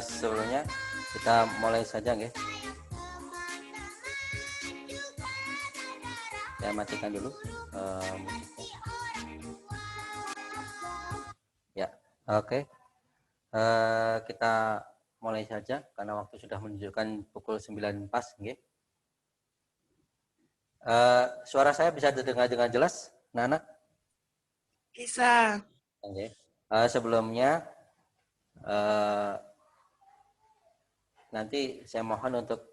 Sebelumnya kita mulai saja, nggih. Saya matikan dulu musiknya. Ya, oke. Kita mulai saja karena waktu sudah menunjukkan pukul 9 pas, nggih. Suara saya bisa terdengar dengan jelas, Nana? Bisa. Oke. Sebelumnya nanti saya mohon untuk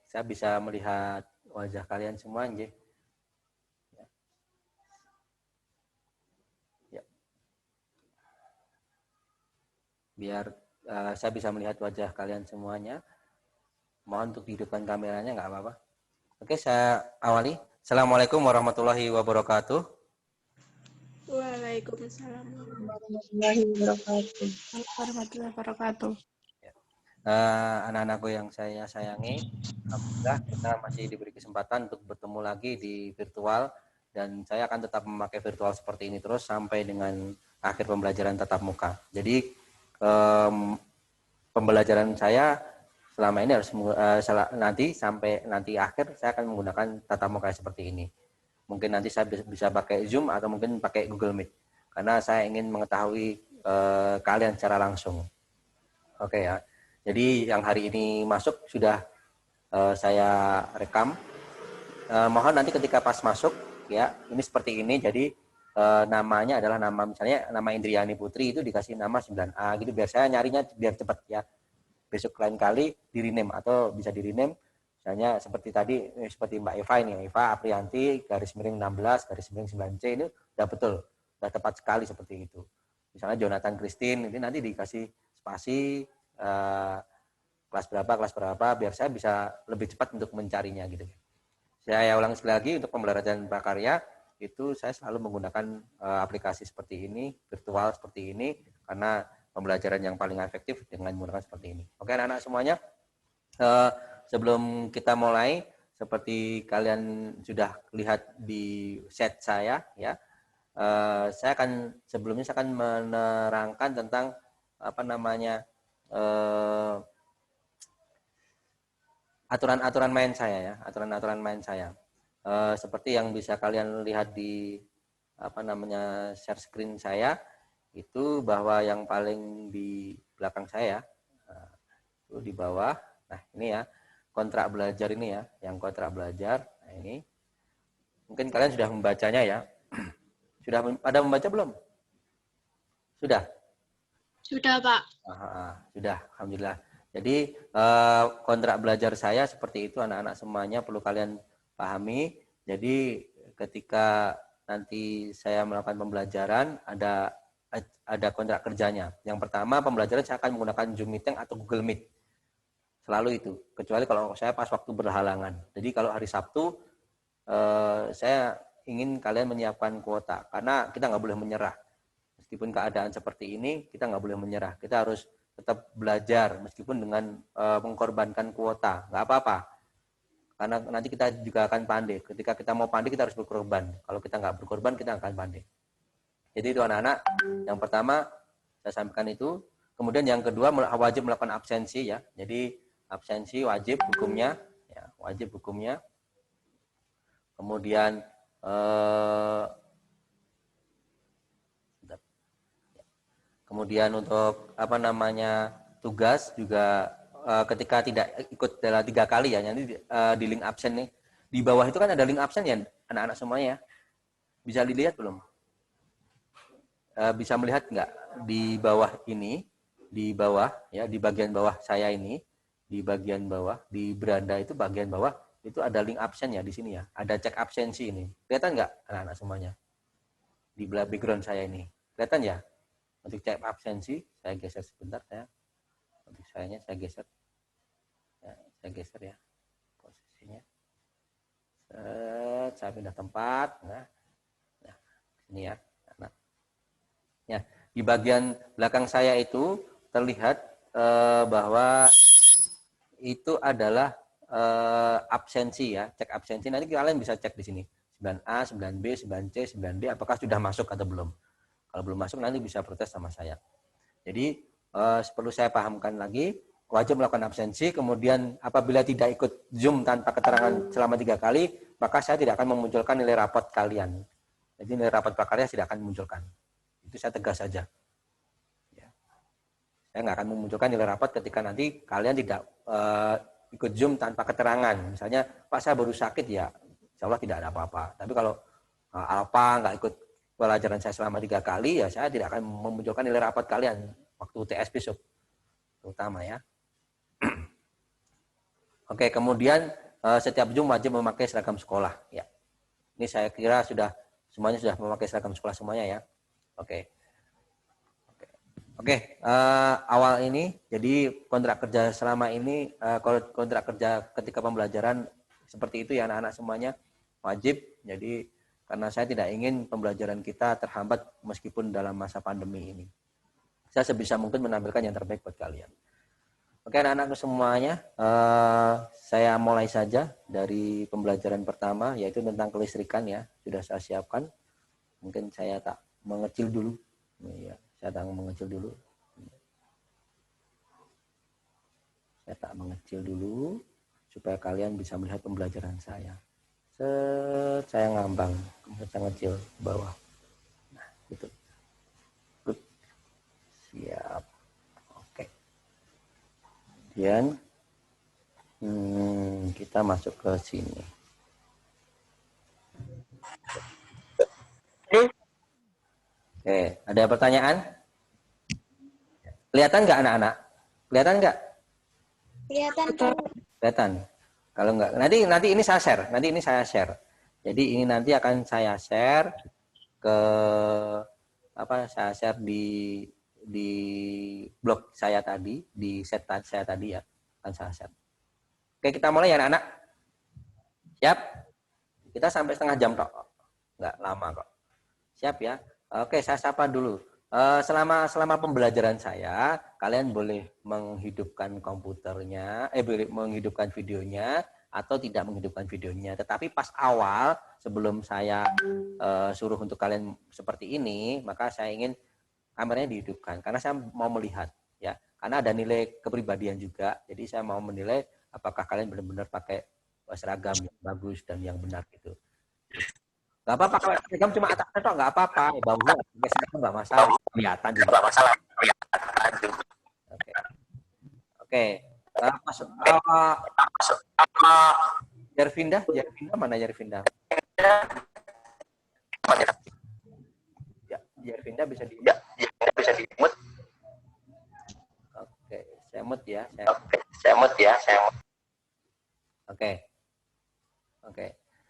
saya bisa melihat wajah kalian semua, nggih. Ya. Biar saya bisa melihat wajah kalian semuanya. Mohon untuk dihidupkan kameranya, nggak apa-apa. Oke, saya awali. Assalamualaikum warahmatullahi wabarakatuh. Waalaikumsalam Warahmatullahi wabarakatuh. warahmatullahi wabarakatuh. Anak-anakku yang saya sayangi, alhamdulillah kita masih diberi kesempatan untuk bertemu lagi di virtual, dan saya akan tetap memakai virtual seperti ini terus sampai dengan akhir pembelajaran tatap muka. Jadi pembelajaran saya selama ini harus nanti sampai nanti akhir saya akan menggunakan tatap muka seperti ini. Mungkin nanti saya bisa pakai Zoom atau mungkin pakai Google Meet karena saya ingin mengetahui kalian secara langsung. Oke ya. Jadi yang hari ini masuk sudah saya rekam. Mohon nanti ketika pas masuk ya, ini seperti ini. Jadi namanya adalah nama, misalnya nama Indriani Putri itu dikasih nama 9A gitu, biar saya nyarinya biar cepat ya. Besok lain kali di rename atau bisa di rename misalnya seperti tadi, seperti Mbak Eva ini, Eva Aprianti garis miring 16 garis miring 9C, ini udah betul, udah tepat sekali seperti itu. Misalnya Jonathan Christine, ini nanti dikasih spasi kelas berapa biar saya bisa lebih cepat untuk mencarinya gitu. Saya ulang sekali lagi, untuk pembelajaran prakarya itu saya selalu menggunakan aplikasi seperti ini, virtual seperti ini, karena pembelajaran yang paling efektif dengan menggunakan seperti ini. Oke anak-anak semuanya, sebelum kita mulai, seperti kalian sudah lihat di set saya ya, saya akan menerangkan tentang apa namanya aturan-aturan main saya ya, aturan-aturan main saya. Seperti yang bisa kalian lihat di apa namanya share screen saya, itu bahwa yang paling di belakang saya itu di bawah. Nah, ini ya, kontrak belajar ini ya, yang kontrak belajar. Nah, ini mungkin kalian sudah membacanya ya. Sudah pada membaca belum? Sudah? Sudah, Pak. Sudah, alhamdulillah. Jadi kontrak belajar saya seperti itu, anak-anak semuanya perlu kalian pahami. Jadi ketika nanti saya melakukan pembelajaran, ada kontrak kerjanya. Yang pertama, pembelajaran saya akan menggunakan Zoom Meeting atau Google Meet. Selalu itu, kecuali kalau saya pas waktu berhalangan. Jadi kalau hari Sabtu, saya ingin kalian menyiapkan kuota, karena kita nggak boleh menyerah. Meskipun keadaan seperti ini, kita nggak boleh menyerah. Kita harus tetap belajar, meskipun dengan mengorbankan kuota. Nggak apa-apa, karena nanti kita juga akan pandai. Ketika kita mau pandai, kita harus berkorban. Kalau kita nggak berkorban, kita akan pandai. Jadi itu anak-anak, yang pertama saya sampaikan itu. Kemudian yang kedua, wajib melakukan absensi ya. Jadi absensi wajib hukumnya, ya, wajib hukumnya. Kemudian kemudian untuk apa namanya tugas juga ketika tidak ikut dalam 3 kali ya, nanti di link absen nih di bawah itu kan ada link absen ya anak-anak semuanya ya. Bisa dilihat belum? Bisa melihat nggak di bawah ini, di bawah ya, di bagian bawah saya ini, di bagian bawah, di beranda itu bagian bawah itu ada link absen ya di sini ya. Ada cek absensi ini. Kelihatan nggak anak-anak semuanya? Di background saya ini. Kelihatan ya? Untuk cek absensi, saya geser sebentar ya. Untuk saya geser. Ya, saya geser ya posisinya. Saya pindah tempat. Nah, ini ya. Nah, ya, di bagian belakang saya itu terlihat bahwa itu adalah absensi ya, cek absensi. Nanti kalian bisa cek di sini. 9A, 9B, 9C, 9D apakah sudah masuk atau belum. Kalau belum masuk nanti bisa protes sama saya. Jadi perlu saya pahamkan lagi, wajib melakukan absensi, kemudian apabila tidak ikut Zoom tanpa keterangan selama 3 kali, maka saya tidak akan memunculkan nilai rapot kalian. Jadi nilai rapot prakarya tidak akan memunculkan. Itu saya tegas saja. Ya. Saya nggak akan memunculkan nilai rapot ketika nanti kalian tidak ikut Zoom tanpa keterangan. Misalnya, Pak saya baru sakit ya, insya Allah tidak ada apa-apa. Tapi kalau Alpa nggak ikut pelajaran saya selama 3 kali, ya saya tidak akan memunculkan nilai rapot kalian waktu UTS besok, terutama ya. Oke, kemudian setiap Zoom wajib memakai seragam sekolah. Ya, ini saya kira semuanya sudah memakai seragam sekolah semuanya ya. Oke, awal ini jadi kontrak kerja selama ini, kontrak kerja ketika pembelajaran seperti itu ya anak-anak semuanya wajib. Jadi karena saya tidak ingin pembelajaran kita terhambat meskipun dalam masa pandemi ini. Saya sebisa mungkin menampilkan yang terbaik buat kalian. Oke anak-anakku semuanya, saya mulai saja dari pembelajaran pertama yaitu tentang kelistrikan ya. Sudah saya siapkan. Mungkin saya tak mengecil dulu. Ya, saya tak mengecil dulu. Saya tak mengecil dulu supaya kalian bisa melihat pembelajaran saya. Saya ngambang, kemudian saya ngecil ke bawah. Nah, gitu. Good. Siap. Oke. Kemudian kita masuk ke sini. Oke, ada pertanyaan? Kelihatan nggak anak-anak? Kelihatan nggak? Kelihatan. Kelihatan. Kalau nggak, nanti ini saya share. Nanti ini saya share. Jadi ini nanti akan saya share ke saya share di blog saya tadi, di set saya tadi ya, akan saya share. Oke, kita mulai ya anak-anak. Siap? Kita sampai setengah jam kok. Nggak lama kok. Siap ya? Oke, saya sapa dulu. Selama pembelajaran saya, kalian boleh menghidupkan komputernya, boleh menghidupkan videonya atau tidak menghidupkan videonya. Tetapi pas awal, sebelum saya suruh untuk kalian seperti ini, maka saya ingin kameranya dihidupkan karena saya mau melihat ya. Karena ada nilai kepribadian juga. Jadi saya mau menilai apakah kalian benar-benar pakai seragam yang bagus dan yang benar gitu. Gak apa-apa kalau seragam cuma atasnya toh nggak apa-apa, baunya pakai seragam nggak masalah, kelihatan juga. Nggak masalah, kelihatan juga. Oke. Masuk. Jervinda mana Jervinda? Ya, Jervinda bisa di. Ya, bisa di mute. Oke, saya mute ya. Saya mute ya. Oke.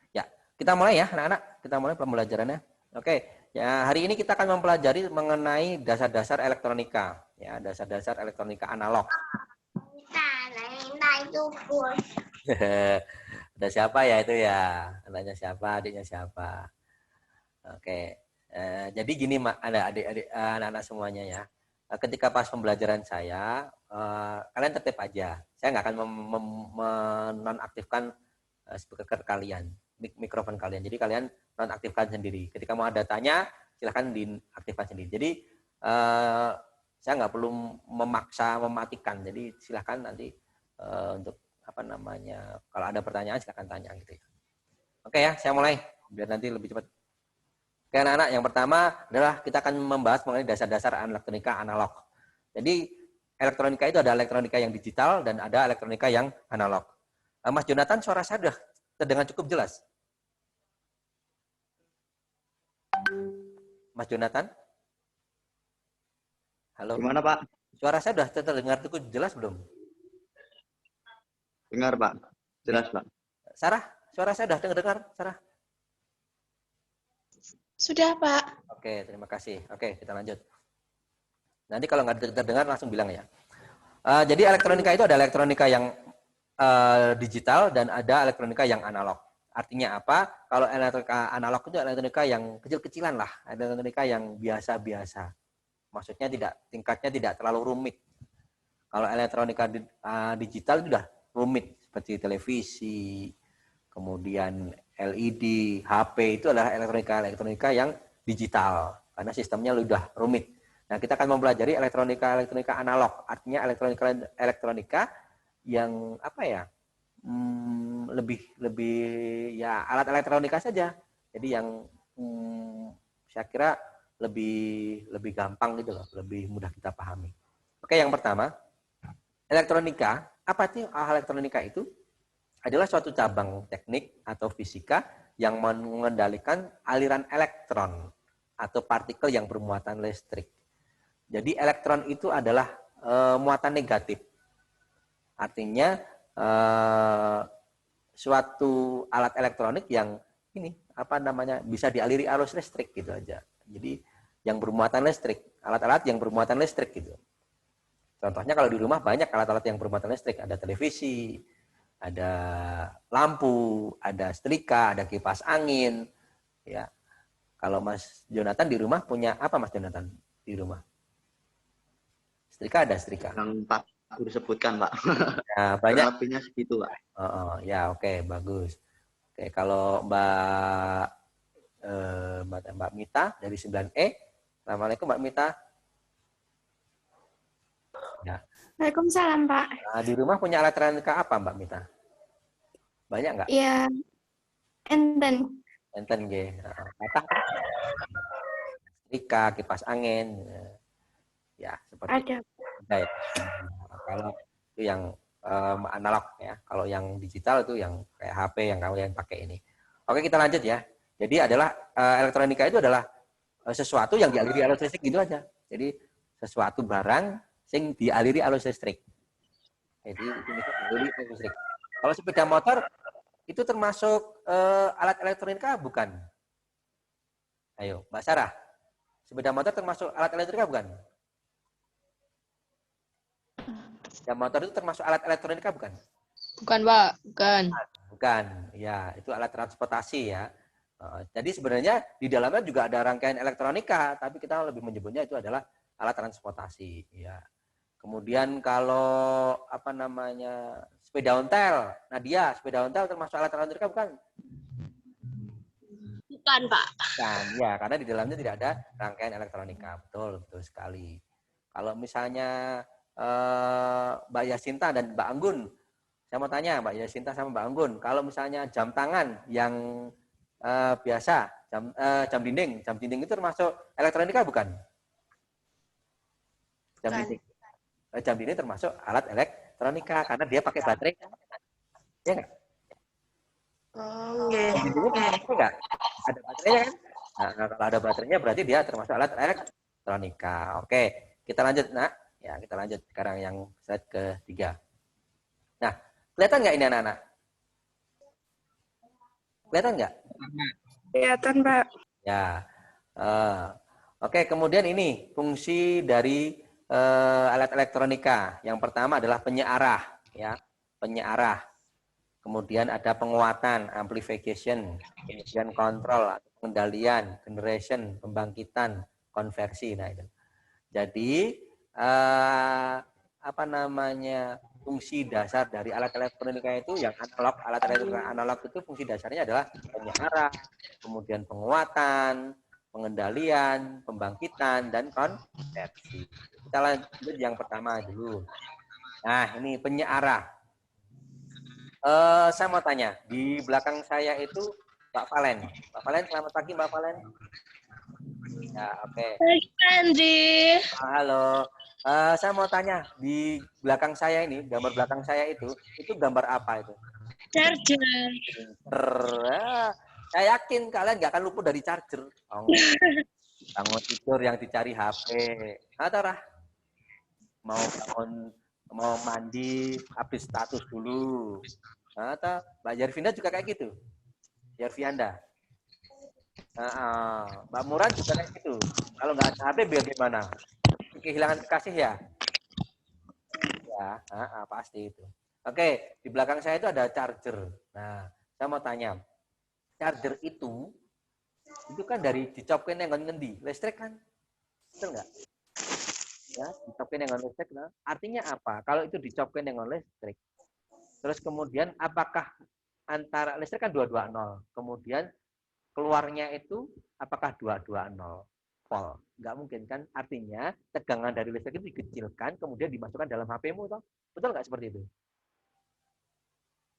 Ya, kita mulai ya, anak-anak. Kita mulai pembelajarannya. Oke, ya hari ini kita akan mempelajari mengenai dasar-dasar elektronika, ya dasar-dasar elektronika analog. Ada siapa ya itu ya? Anaknya siapa? Adiknya siapa? Oke, jadi gini ada adik-adik anak-anak semuanya ya. Ketika pas pembelajaran saya, kalian tetap aja. Saya nggak akan menonaktifkan speaker kalian, mikrofon kalian. Jadi kalian nonaktifkan sendiri. Ketika mau ada tanya, silahkan diaktifkan sendiri. Jadi saya nggak perlu memaksa mematikan. Jadi silahkan nanti untuk kalau ada pertanyaan silahkan tanya gitu ya. Oke ya, saya mulai biar nanti lebih cepat. Oke anak-anak, yang pertama adalah kita akan membahas mengenai dasar-dasar elektronika analog. Jadi elektronika itu ada elektronika yang digital dan ada elektronika yang analog. Mas Jonathan, suara saya sudah terdengar cukup jelas? Mas Jonathan? Halo? Gimana Pak? Suara saya sudah terdengar cukup jelas belum? Dengar Pak, jelas Pak. Sarah, suara saya sudah terdengar, Sarah? Sudah, Pak. Oke, terima kasih. Oke, kita lanjut. Nanti kalau nggak terdengar langsung bilang ya. Jadi elektronika itu ada elektronika yang digital dan ada elektronika yang analog. Artinya apa? Kalau elektronika analog itu elektronika yang kecil-kecilan lah, elektronika yang biasa-biasa. Maksudnya tingkatnya tidak terlalu rumit. Kalau elektronika digital itu sudah rumit seperti televisi, kemudian LED, HP itu adalah elektronika yang digital karena sistemnya sudah rumit. Nah, kita akan mempelajari elektronika analog, artinya elektronika yang apa ya? Lebih ya alat elektronika saja. Jadi yang saya kira lebih gampang gitu loh, lebih mudah kita pahami. Oke, yang pertama, elektronika. Apa sih elektronika itu? Adalah suatu cabang teknik atau fisika yang mengendalikan aliran elektron atau partikel yang bermuatan listrik. Jadi elektron itu adalah muatan negatif. Artinya suatu alat elektronik yang ini apa namanya bisa dialiri arus listrik gitu aja. Jadi yang bermuatan listrik, alat-alat yang bermuatan listrik gitu. Contohnya kalau di rumah banyak alat-alat yang bermuatan listrik, ada televisi, ada lampu, ada setrika, ada kipas angin, ya. Kalau Mas Jonathan di rumah punya apa Mas Jonathan di rumah? Setrika ada setrika. Yang Pak Guru sebutkan, Pak. Ya, banyak. Kurang lebihnya segitu, Pak. Ya oke, bagus. Oke, kalau Mbak Mita dari 9E. Assalamualaikum Mbak Mita. Ya. Waalaikumsalam, Pak. Nah, di rumah punya alat elektronika apa Mbak Mita? Banyak nggak? Ya, enten. Enten nggih. Kata setrika, kipas angin. Ya, seperti Ada. ada ya. Kalau itu yang analog ya. Kalau yang digital itu yang kayak HP yang kalian pakai ini. Oke, kita lanjut ya. Jadi adalah elektronika itu adalah sesuatu yang dialiri arus listrik gitu aja. Jadi sesuatu barang yang dialiri arus listrik. Jadi itu dialiri arus listrik. Kalau sepeda motor itu termasuk alat elektronika bukan? Ayo, Mbak Sarah. Sepeda motor termasuk alat elektronika bukan? Sepeda motor itu termasuk alat elektronika bukan? Bukan, Pak. Bukan. Bukan. Ya, itu alat transportasi ya. Jadi sebenarnya di dalamnya juga ada rangkaian elektronika, tapi kita lebih menyebutnya itu adalah alat transportasi. Ya. Kemudian kalau apa namanya sepeda ontel, Nadia, sepeda ontel termasuk alat elektronika bukan? Bukan, Pak. Bukan, ya karena di dalamnya tidak ada rangkaian elektronika. Betul, betul sekali. Kalau misalnya Mbak Yasinta dan Mbak Anggun, saya mau tanya Mbak Yasinta sama Mbak Anggun, kalau misalnya jam tangan yang biasa, jam dinding itu termasuk elektronika bukan? Jam Bukan. dinding. Jam dinding termasuk alat elektronika karena dia pakai baterai. Ya enggak? Oh, Jam dindingnya pakai baterai enggak? Ada baterainya kan? Nah, kalau ada baterainya berarti dia termasuk alat elektronika. Oke, kita lanjut, Nak. Ya, kita lanjut sekarang yang slide ketiga. Nah, kelihatan nggak ini anak-anak? Kelihatan nggak? Kelihatan, Pak. Ya. Oke, kemudian ini fungsi dari alat elektronika. Yang pertama adalah penyearah, ya, penyearah. Kemudian ada penguatan, amplification, kemudian kontrol, pengendalian, generation, pembangkitan, konversi. Nah itu. Jadi apa namanya fungsi dasar dari alat elektronika itu yang analog, alat elektronika analog itu fungsi dasarnya adalah penyearah, kemudian penguatan, pengendalian, pembangkitan, dan konversi. Kita lanjut yang pertama dulu. Nah ini penyearah. Saya mau tanya, di belakang saya itu Mbak Valen. Mbak Valen, selamat pagi Mbak Valen. Ya, oke. Pagi, Andri. Halo. Saya mau tanya, di belakang saya ini, gambar belakang saya itu gambar apa itu? Charger. Saya yakin kalian nggak akan luput dari charger. Bangun tidur yang dicari HP. Atau mau mandi, update status dulu. Atau Mbak Yarvinda juga kayak gitu. Yarvianda. Mbak Murad juga kayak gitu. Kalau nggak ada HP bagaimana? Kehilangan kekasih ya? Ya, pasti itu. Oke, di belakang saya itu ada charger. Nah, saya mau tanya, charger itu kan dari dicopkin yang ngendi? Listrik kan? Betul nggak? Ya, dicopkin yang listrik. Nah, artinya apa? Kalau itu dicopkin yang listrik, terus kemudian apakah antara listrik kan 220, kemudian keluarnya itu apakah 220? volt. Nggak mungkin kan? Artinya tegangan dari listrik itu dikecilkan, kemudian dimasukkan dalam HP-mu, toh? Betul nggak seperti itu?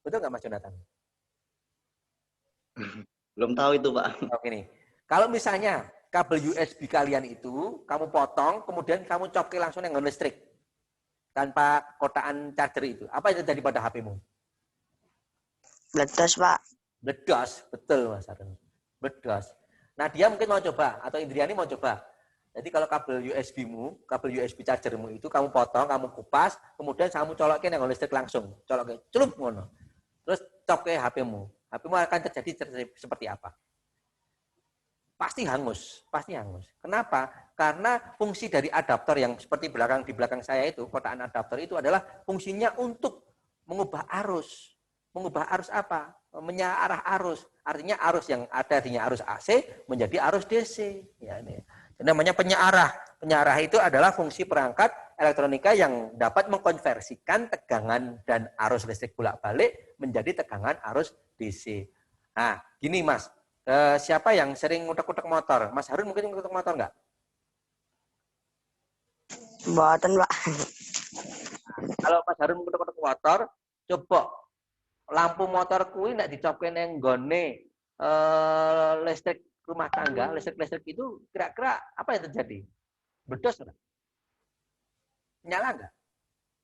Betul nggak Mas Jonathan? Belum tahu itu, Pak. Oke nih. Kalau misalnya kabel USB kalian itu kamu potong, kemudian kamu coki langsung dengan listrik tanpa kotaan charger itu, apa yang terjadi pada HP-mu? Meletus, Pak. Bledos, betul Mas Arun. Bledos. Nah dia mungkin mau coba, atau Indriani mau coba. Jadi kalau kabel USB-mu, kabel USB chargermu itu kamu potong, kamu kupas, kemudian kamu colokin dengan listrik langsung, colokin, celup ngono. Terus coke HP-mu. HP-mu akan terjadi seperti apa? Pasti hangus, pasti hangus. Kenapa? Karena fungsi dari adaptor yang seperti di belakang saya itu, kotaan adaptor itu adalah fungsinya untuk mengubah arus. Mengubah arus apa? Mengarah arus. Artinya arus yang tadinya arus AC menjadi arus DC. Ya, ini. Itu namanya penyearah. Penyearah itu adalah fungsi perangkat elektronika yang dapat mengkonversikan tegangan dan arus listrik bolak-balik menjadi tegangan arus DC. Nah, gini Mas. Siapa yang sering ngutek-ngutek motor? Mas Harun mungkin ngutek motor nggak? Mboten, Pak. Kalau Mas Harun ngutek-ngutek motor, coba lampu motor kuwi nek dicokke nang nggone listrik rumah tangga, listrik itu kira-kira apa yang terjadi? Bledos enggak? Nyala enggak?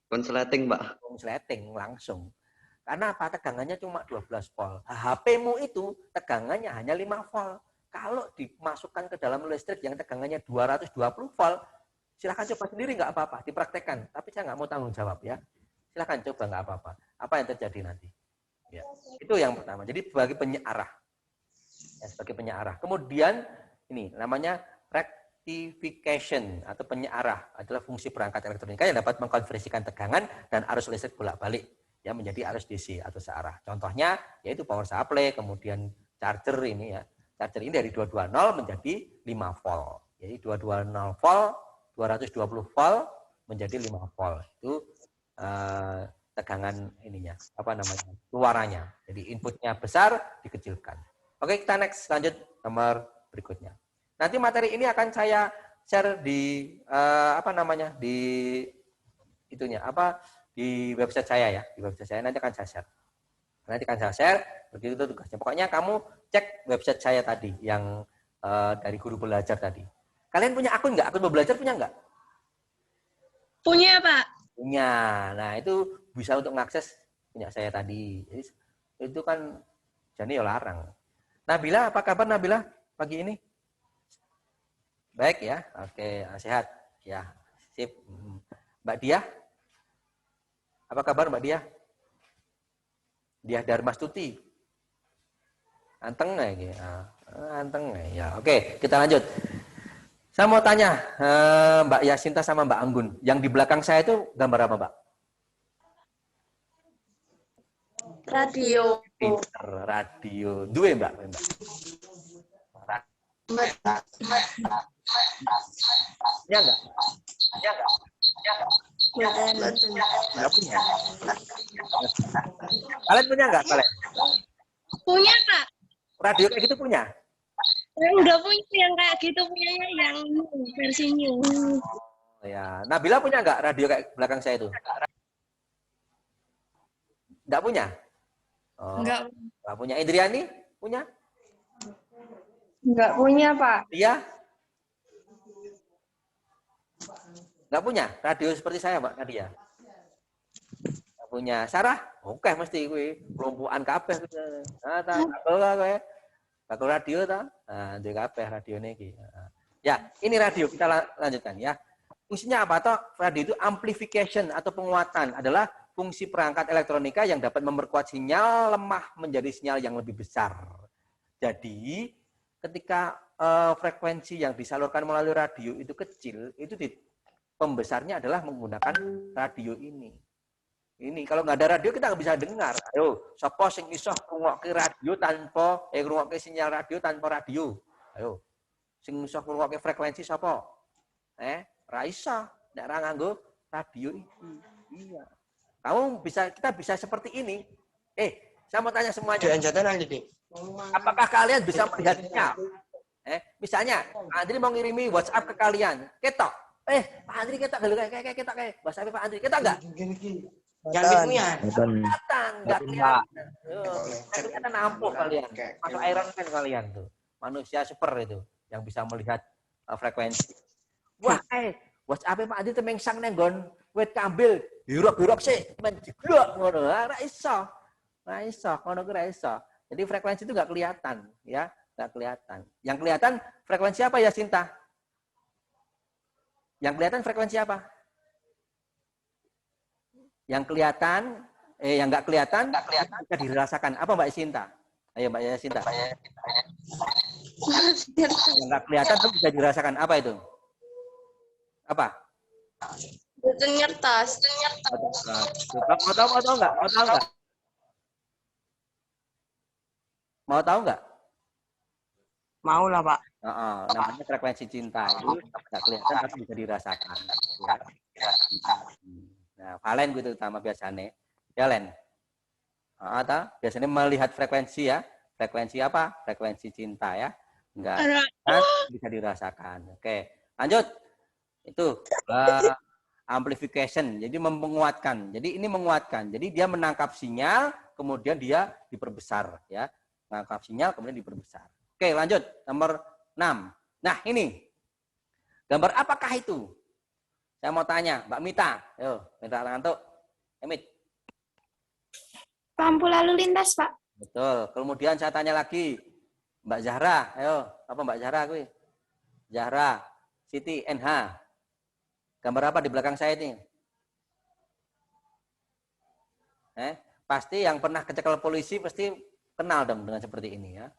Konsleting, Pak. Konsleting langsung. Karena apa? Tegangannya cuma 12 volt. HP-mu itu tegangannya hanya 5 volt. Kalau dimasukkan ke dalam listrik yang tegangannya 220 volt, silahkan coba sendiri nggak apa-apa, dipraktekkan. Tapi saya nggak mau tanggung jawab ya. Silahkan coba nggak apa-apa. Apa yang terjadi nanti? Ya. Itu yang pertama. Jadi sebagai penyearah. Ya, sebagai penyearah. Kemudian ini namanya rectification atau penyearah adalah fungsi perangkat elektronika yang dapat mengkonversikan tegangan dan arus listrik bolak-balik ya menjadi arus DC atau searah. Contohnya yaitu power supply, kemudian charger ini ya. Charger ini dari 220 menjadi 5 volt. Jadi 220 volt, 220 volt menjadi 5 volt. Itu tegangan ininya, apa namanya? Keluarannya. Jadi inputnya besar dikecilkan. Oke, kita next lanjut nomor berikutnya. Nanti materi ini akan saya share di apa namanya? Di itunya apa? Di website saya ya, di website saya nanti akan saya share. Nanti akan saya share, begitu tugasnya. Pokoknya kamu cek website saya tadi yang dari guru belajar tadi. Kalian punya akun nggak? Akun belajar punya nggak? Punya, Pak. Punya. Nah itu bisa untuk mengakses punya saya tadi. Jadi, itu kan jadi ya larang. Nabila, apa kabar Nabila pagi ini? Baik ya, oke sehat ya, sip. Mbak Dia? Apa kabar Mbak Dia? Dia Darmastuti. Anteng nggak ya? Anteng nggak ya? Oke, kita lanjut. Saya mau tanya Mbak Yasinta sama Mbak Anggun. Yang di belakang saya itu gambar apa Mbak? Radio. Pinter, radio. Dua Mbak? Ya enggak? Ya enggak? Enggak punya. Kalian punya enggak kalian? Punya, Pak. Radio kayak gitu punya? Udah punya yang kayak gitu, punyanya yang versi new. Oh, ya. Nabila punya enggak radio kayak belakang saya itu? Enggak punya? Oh, enggak punya. Indriani punya? Enggak punya, Pak. Iya? Enggak punya radio seperti saya, Mbak Nadia? Enggak punya. Sarah? Oke, mesti kuwi kelompokan kabeh. Nah, ta kowe. Bakul radio ta? Nah, ndek kabeh radione iki. Ya, ini radio kita lanjutkan ya. Fungsinya apa toh? Radio itu amplification atau penguatan adalah fungsi perangkat elektronika yang dapat memperkuat sinyal lemah menjadi sinyal yang lebih besar. Jadi, ketika frekuensi yang disalurkan melalui radio itu kecil, itu pembesarnya adalah menggunakan radio ini. Ini kalau nggak ada radio kita nggak bisa dengar. Ayo, sapa sing iso ngrungokke radio tanpa ngrungokke sinyal radio tanpa radio? Ayo. Sing iso ngrungokke frekuensi sapa? Ra iso nek ra nganggo radio iki. Iya. Kita bisa seperti ini. Saya mau tanya semuanya. Apakah kalian bisa melihat sinyal? Misalnya, Pak Andri mau ngirimi WhatsApp ke kalian, ketok. Pak Andri ketok, kayak ketok kayak WhatsApp Pak Andri, ketok enggak? Boten. Kelihatan, enggak kelihatan. Kelihatan ampuh kalian. Masuk Iron Man kalian tuh. Manusia super itu yang bisa melihat frekuensi. Wah, WhatsApp Pak Andri temengsang nenggon wit kambil, hirok-hirok sih, menjeglok ngono. Ora iso. Ora iso, ngono ku ora iso. Jadi frekuensi itu enggak kelihatan, ya. Nggak kelihatan. Yang kelihatan frekuensi apa ya, Sinta? Yang kelihatan frekuensi apa? Yang kelihatan, yang nggak kelihatan bisa dirasakan. Apa Mbak Sinta? Ayo Mbak Sinta. Yang nggak kelihatan itu bisa dirasakan. Apa itu? Apa? Nyertas. Mau tahu nggak? Mau tahu nggak? Mau lah, Pak. Namanya frekuensi cinta itu nggak kelihatan tapi bisa dirasakan. Ya. Nah, Valen gitu utama biasanya. Ya, Len. Biasanya melihat frekuensi ya. Frekuensi apa? Frekuensi cinta ya. Enggak bisa dirasakan. Oke, lanjut. Itu amplification. Jadi menguatkan. Jadi ini menguatkan. Jadi dia menangkap sinyal, kemudian dia diperbesar ya. Menangkap sinyal kemudian diperbesar. Oke, lanjut. Nomor 6. Nah, ini. Gambar apakah itu? Saya mau tanya, Mbak Mita. Yo, minta ngantuk. Mit. Lampu lalu lintas, Pak. Betul. Kemudian saya tanya lagi, Mbak Zahra. Ayo, apa Mbak Zahra kuwi? Zahra, Siti, NH. Gambar apa di belakang saya ini? Pasti yang pernah kecekel polisi pasti kenal dong dengan seperti ini ya.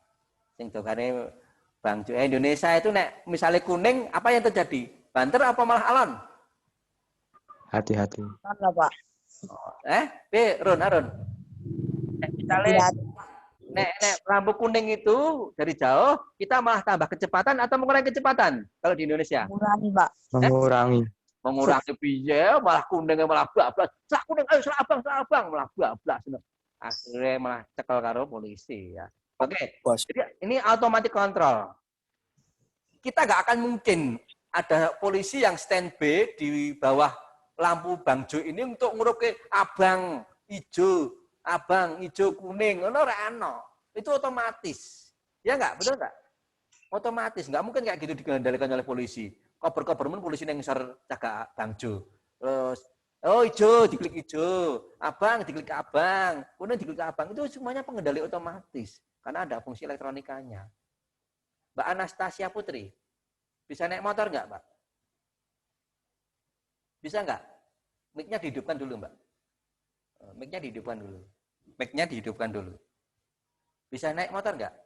Sing dogane Bang Indonesia itu nek misalnya kuning, apa yang terjadi? Banter apa malah alon? Hati-hati. Mana, Pak? Arun. Misalnya nek lampu kuning itu dari jauh, kita malah tambah kecepatan atau mengurangi kecepatan kalau di Indonesia? Mengurangi, Pak. Mengurangi piye, malah kuningnya malah bablas. Salah kuning, ayo salah abang, malah bablas. Akhirnya malah cekel karo polisi ya. Oke, jadi ini automatic control. Kita nggak akan mungkin ada polisi yang standby di bawah lampu Bang Jo ini untuk nguruke abang hijau, kuning, ora ono. Itu otomatis. Ya nggak, betul nggak? Otomatis, nggak mungkin kayak gitu dikendalikan oleh polisi. Kober-kober polisi yang ngisor jaga Bang Jo. Terus, hijau, diklik hijau. Abang, diklik abang. Kuning, diklik abang. Itu semuanya pengendali otomatis. Karena ada fungsi elektronikanya. Mbak Anastasia Putri, bisa naik motor nggak, Mbak? Bisa nggak? Mic-nya dihidupkan dulu, Mbak. Mic-nya dihidupkan dulu. Bisa naik motor nggak?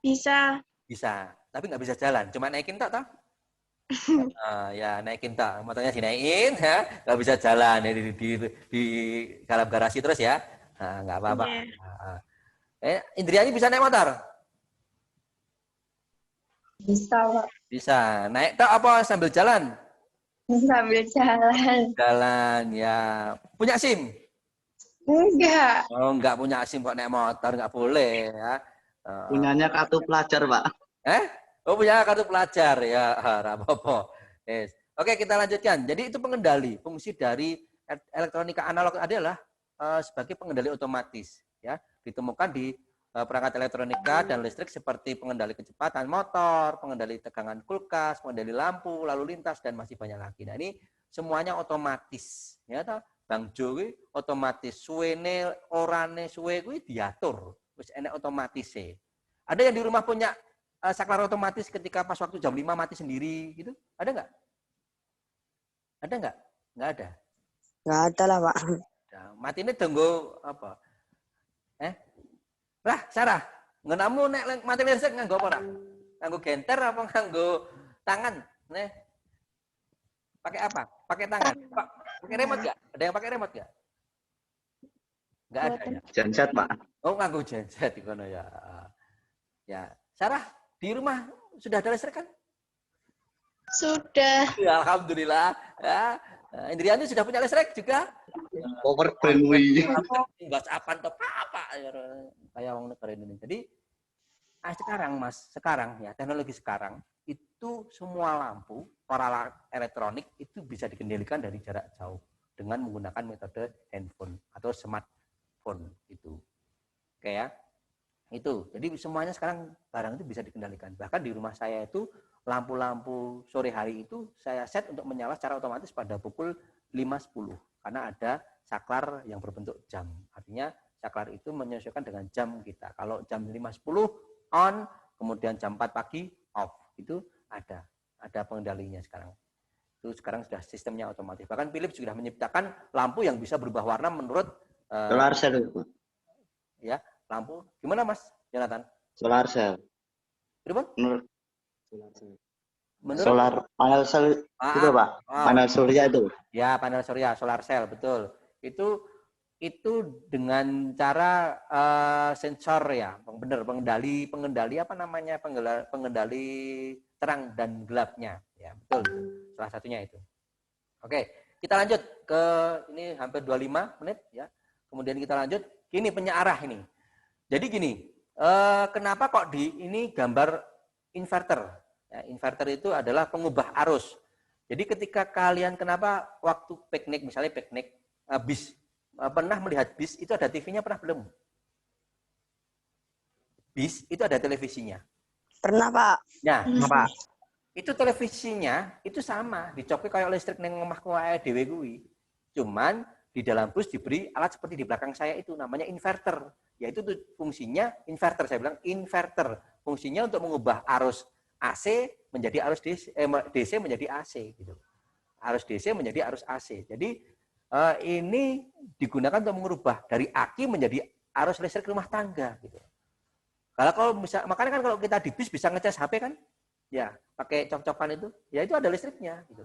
Bisa. Bisa, tapi nggak bisa jalan. Cuma naikin tak, toh? Ya naikin tak. Motornya dinaikin, ya, nggak bisa jalan. Ya, di dalam garasi terus ya. Nah, nggak apa-apa. Yeah. Indriani bisa naik motor? Bisa, Pak. Bisa. Naik tak apa sambil jalan? Sambil jalan. Jalan ya. Punya SIM? Enggak. Oh, enggak punya SIM kok naik motor, enggak boleh ya. Punyanya kartu pelajar, Pak. Oh, punya kartu pelajar ya. Apa-apa. Yes. Oke, kita lanjutkan. Jadi itu pengendali. Fungsi dari elektronika analog adalah sebagai pengendali otomatis ya. Ditemukan di perangkat elektronika dan listrik seperti pengendali kecepatan motor, pengendali tegangan kulkas, pengendali lampu, lalu lintas, dan masih banyak lagi. Nah, ini semuanya otomatis. Ya, toh? Bang Jo otomatis. Suwene, orane, suwe kuwi diatur. Wis enek otomatis. Ada yang di rumah punya saklar otomatis ketika pas waktu jam 5 mati sendiri gitu? Ada nggak? Ada nggak? Nggak ada. Nggak ada lah, Pak. Nah, mati ini tunggu apa? Lah, Sarah, ngenamu nek mati listrik nganggo apa ora? Nganggo genter apa nganggo tangan? Nih. Pakai apa? Pakai tangan. Pak, pakai remote enggak? Ada yang pakai remote enggak? Enggak ada ya. Genset, Pak. Oh, nganggo genset di kono ya. Ya, Sarah, di rumah sudah ada listrik kan? Sudah. Ya, alhamdulillah. Ya. Indriani sudah punya listrik juga? Power bank wi. WhatsApp-an atau apa kayak orang negara Indonesia. Jadi sekarang Mas, sekarang ya teknologi sekarang itu semua lampu, para elektronik itu bisa dikendalikan dari jarak jauh dengan menggunakan metode handphone atau smartphone itu. Oke ya. Itu. Jadi semuanya sekarang barang itu bisa dikendalikan. Bahkan di rumah saya itu lampu-lampu sore hari itu saya set untuk menyala secara otomatis pada pukul 5.10 karena ada saklar yang berbentuk jam. Artinya saklar itu menyesuaikan dengan jam kita. Kalau jam 5.10 on, kemudian jam 4 pagi off. Itu ada pengendalinya sekarang. Itu sekarang sudah sistemnya otomatis. Bahkan Philips sudah menciptakan lampu yang bisa berubah warna menurut Solar cell. ya, lampu. Gimana Mas Jonathan? Solar cell. Berapa? Menurut Menurut solar panel cell itu Pak. Panel surya itu. Ya, panel surya, solar cell, betul. Itu dengan cara sensor ya, benar pengendali apa namanya? Pengendali terang dan gelapnya. Ya, betul. Salah satunya itu. Oke, kita lanjut ke ini hampir 25 menit ya. Kemudian kita lanjut, ini penyearah ini. Jadi gini, kenapa kok di ini gambar inverter? Ya, inverter itu adalah pengubah arus. Jadi ketika kalian kenapa waktu piknik, misalnya piknik bis, pernah melihat bis itu ada TV-nya pernah belum? Bis itu ada televisinya. Pernah, Pak. Nah, Pak. itu televisinya itu sama, dicoki kayak listrik neng omahku wae dhewe kuwi. Cuman di dalam bus diberi alat seperti di belakang saya itu namanya inverter. Yaitu fungsinya inverter, saya bilang inverter. Fungsinya untuk mengubah arus AC menjadi arus DC menjadi AC gitu. Arus DC menjadi arus AC. Jadi ini digunakan untuk mengubah dari aki menjadi arus listrik rumah tangga gitu. Kalau bisa, makanya kan kalau kita di bis bisa ngecas HP kan? Ya, pakai cok-cokan itu. Ya itu ada listriknya gitu.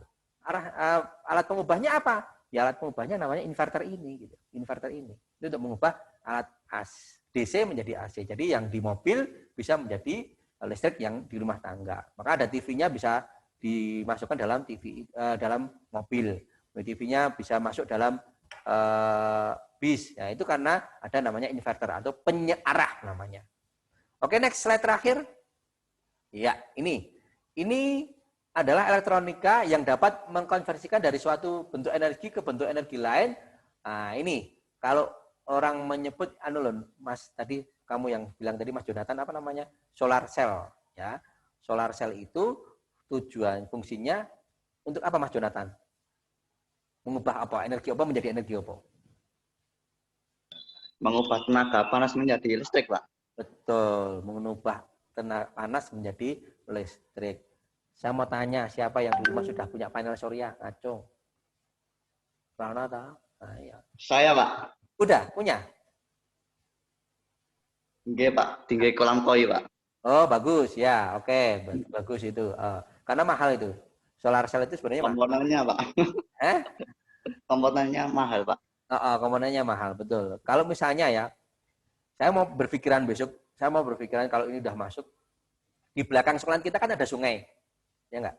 Alat pengubahnya apa? Ya alat pengubahnya namanya inverter ini gitu. Inverter ini. Itu untuk mengubah alat DC menjadi AC. Jadi yang di mobil bisa menjadi listrik yang di rumah tangga. Maka ada TV-nya bisa dimasukkan dalam TV dalam mobil. TV-nya bisa masuk dalam bis. Ya, itu karena ada namanya inverter atau penyearah namanya. Oke, next slide terakhir. Ya, ini adalah elektronika yang dapat mengkonversikan dari suatu bentuk energi ke bentuk energi lain. Nah, ini kalau orang menyebut Mas tadi kamu yang bilang tadi Mas Jonathan apa namanya? Solar cell, ya. Solar cell itu tujuan fungsinya untuk apa Mas Jonathan? Mengubah apa? Energi apa menjadi energi apa? Mengubah tenaga panas menjadi listrik, Pak. Betul, mengubah tenaga panas menjadi listrik. Saya mau tanya, siapa yang di rumah sudah punya panel surya? Ngacung. Rana tahu? Nah, ya. Saya, Pak. Udah punya? Nggih, Pak. Tinggi kolam koi, Pak. Oh, bagus ya. Oke, bagus itu. Karena mahal itu. Solar cell itu sebenarnya mahal. Komponennya, Pak. Komponennya mahal, Pak. Komponennya mahal, betul. Kalau misalnya ya, saya mau berpikiran kalau ini udah masuk, di belakang sekolahan kita kan ada sungai. Ya enggak?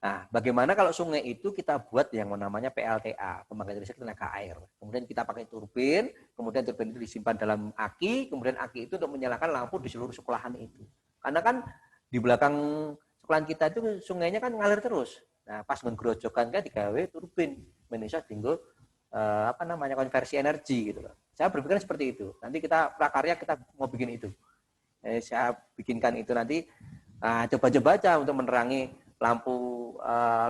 Nah, bagaimana kalau sungai itu kita buat yang namanya PLTA, pembangkit listrik tenaga air. Kemudian kita pakai turbin, kemudian turbin itu disimpan dalam aki, kemudian aki itu untuk menyalakan lampu di seluruh sekolahan itu. Karena kan di belakang sekolahan kita itu sungainya kan ngalir terus. Nah, pas menggerojokan kan digawe turbin, Indonesia tinggal konversi energi gitu loh. Saya berpikir seperti itu. Nanti kita prakarya kita mau bikin itu. Saya bikinkan itu nanti. Coba-coba aja untuk menerangi lampu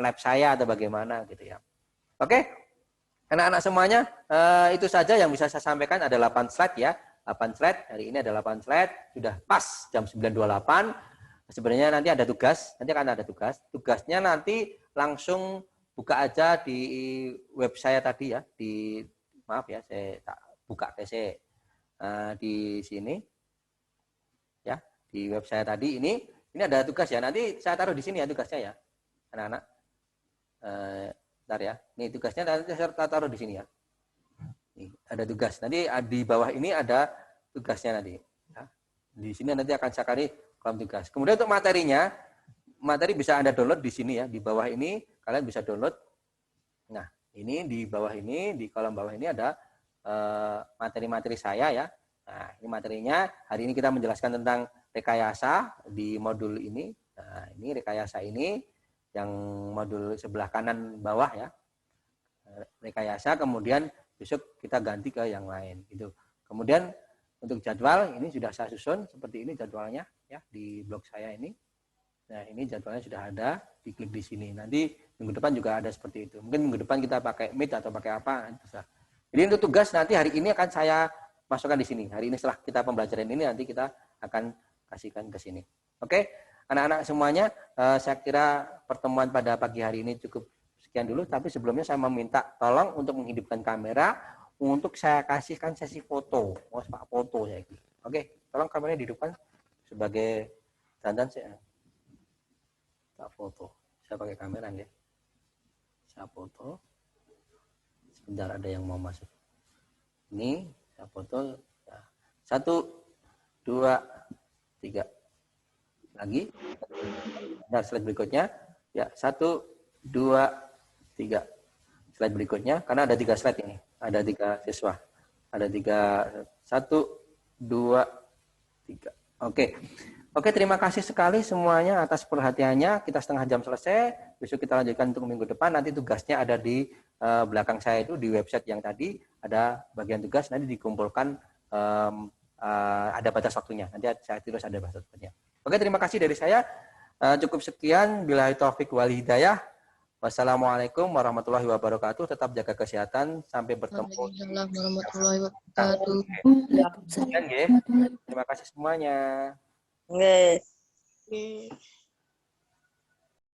lab saya atau bagaimana gitu ya. Oke, anak-anak semuanya itu saja yang bisa saya sampaikan. Ada 8 slide ya, 8 slide. Hari ini ada 8 slide, sudah pas jam 9.28. Sebenarnya nanti ada tugas, nanti akan ada tugas. Tugasnya nanti langsung buka aja di web saya tadi ya, maaf ya, saya tak buka PC di sini ya, di web saya tadi ini. Ini ada tugas ya, nanti saya taruh di sini ya tugasnya ya, anak-anak. Bentar ya, ini tugasnya nanti saya taruh di sini ya. Nih, ada tugas. Nanti di bawah ini ada tugasnya nanti. Ya. Di sini nanti akan saya kasih kolom tugas. Kemudian untuk materinya, materi bisa Anda download di sini ya, di bawah ini kalian bisa download. Nah, ini di bawah ini, di kolom bawah ini ada materi-materi saya ya. Nah, ini materinya. Hari ini kita menjelaskan tentang rekayasa di modul ini. Nah, ini rekayasa ini yang modul sebelah kanan bawah ya. Rekayasa, kemudian besok kita ganti ke yang lain gitu. Kemudian untuk jadwal ini sudah saya susun seperti ini jadwalnya ya di blog saya ini. Nah, ini jadwalnya sudah ada, diklik di sini. Nanti minggu depan juga ada seperti itu. Mungkin minggu depan kita pakai Meet atau pakai apa, bisa. Jadi untuk tugas nanti hari ini akan saya masukkan di sini. Hari ini setelah kita pembelajaran ini nanti kita akan kasihkan ke sini. Oke, anak-anak semuanya, saya kira pertemuan pada pagi hari ini cukup sekian dulu. Tapi sebelumnya saya meminta tolong untuk menghidupkan kamera untuk saya kasihkan sesi foto. Oh, Pak foto saya. Oke, tolong kameranya dihidupkan sebagai dandan saya. Pak foto. Saya pakai kamera ya. Saya foto. Sebentar ada yang mau masuk. Ini saya foto. 1, 2, 3. Lagi. Nah, slide berikutnya. Ya, 1, 2, 3. Slide berikutnya. Karena ada 3 slide ini. Ada 3 siswa. Ada 3. 1, 2, 3. Oke. Oke, terima kasih sekali semuanya atas perhatiannya. Kita setengah jam selesai. Besok kita lanjutkan untuk minggu depan. Nanti tugasnya ada di belakang saya itu di website yang tadi ada bagian tugas. Nanti dikumpulkan ada batas waktunya. Nanti saya tulis ada batas waktunya. Oke, terima kasih dari saya. Cukup sekian. Billahi taufik wal hidayah. Wassalamualaikum warahmatullahi wabarakatuh. Tetap jaga kesehatan. Sampai bertemu. Waalaikumsalam warahmatullahi wabarakatuh. Sekian, ya. Terima kasih semuanya. Nggih. Oke.